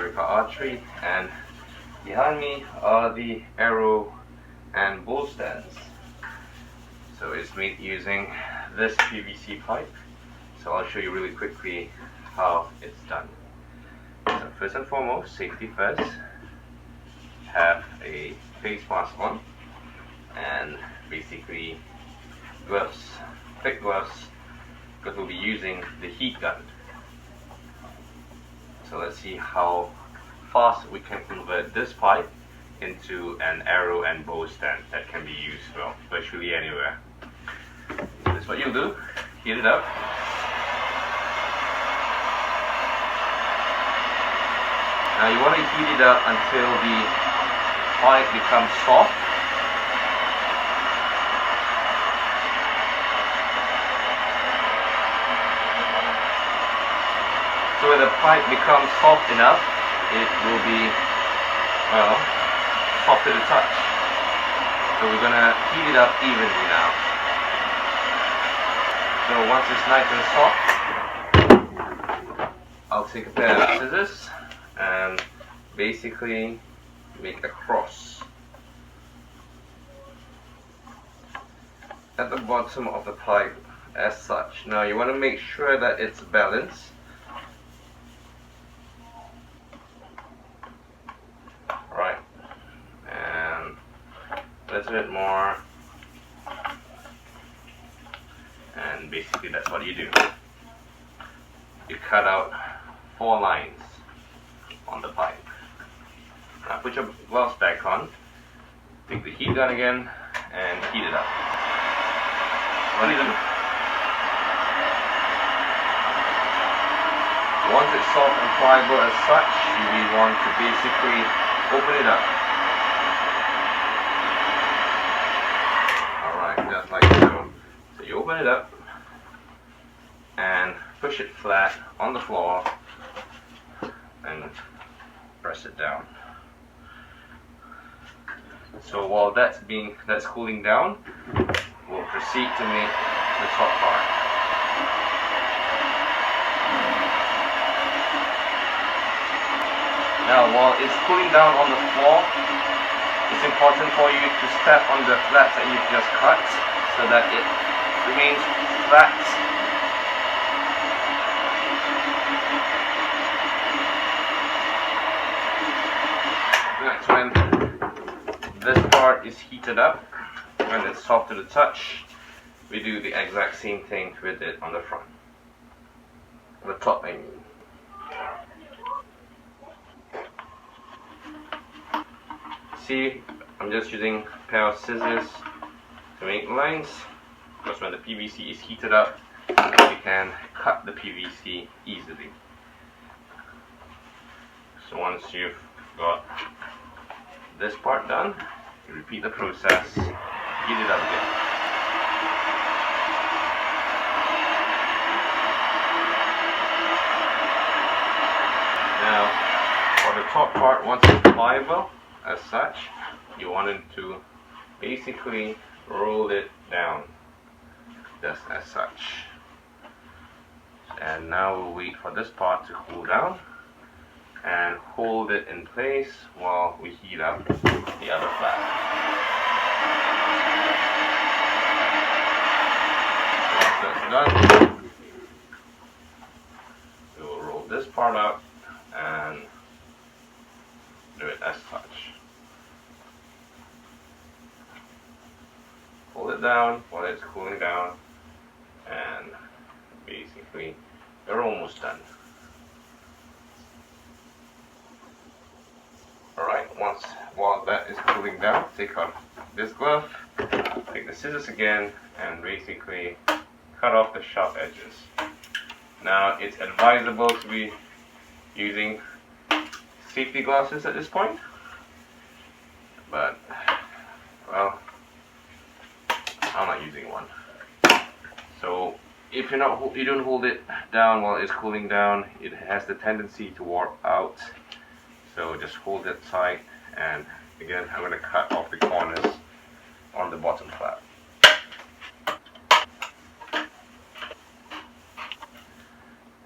Eureka Archery, and behind me are the arrow and bow stands. So it's made using this PVC pipe. So I'll show you really quickly how it's done. So first and foremost, safety first. Have a face mask on and basically gloves, thick gloves, because we'll be using the heat gun. So let's see how fast we can convert this pipe into an arrow and bow stand that can be used, well, virtually anywhere. So this is what you'll do. Heat it up. Now you want to heat it up until the pipe becomes soft. So when the pipe becomes soft enough, it will be, well, soft to the touch. So we're gonna heat it up evenly now. So once it's nice and soft, I'll take a pair of scissors and basically make a cross at the bottom of the pipe as such. Now you want to make sure that it's balanced. Right, and a little bit more, and basically that's what you do. You cut out 4 lines on the pipe. Now put your gloves back on, take the heat gun again, and heat it up. Run it in. Once it's soft and pliable as such, we want to basically open it up. Alright, just like so. So you open it up and push it flat on the floor and press it down. So while that's cooling down, we'll proceed to make the top part. Now while it's cooling down on the floor, it's important for you to step on the flats that you've just cut so that it remains flat. That's when this part is heated up. When it's soft to the touch, we do the exact same thing with it on the front. The top, I mean. See, I'm just using a pair of scissors to make lines, because when the PVC is heated up, you can cut the PVC easily. So once you've got this part done, you repeat the process, heat it up again. Now, for the top part, once it's pliable as such, you want it to basically roll it down, just as such. And now we'll wait for this part to cool down and hold it in place while we heat up the other flat. Once that's done, we will roll this part up and do it as such. Hold it down while it's cooling down, and basically we're almost done. Alright, while that is cooling down, take off this glove, take the scissors again, and basically cut off the sharp edges. Now, it's advisable to be using safety glasses at this point, but, well, I'm not using one. So, if you don't hold it down while it's cooling down, it has the tendency to warp out. So just hold it tight, and again I'm going to cut off the corners on the bottom flap.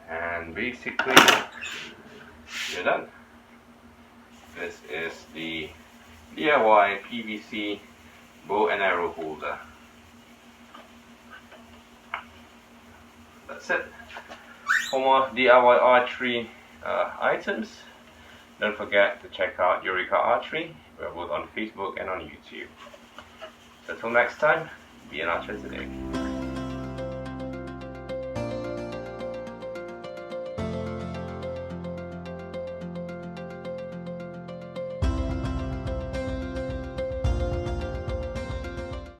And basically you're done. This is the DIY PVC bow and arrow holder. That's it. For more DIY archery items, don't forget to check out Eureka Archery. We're both on Facebook and on YouTube. So until next time, be an archer today.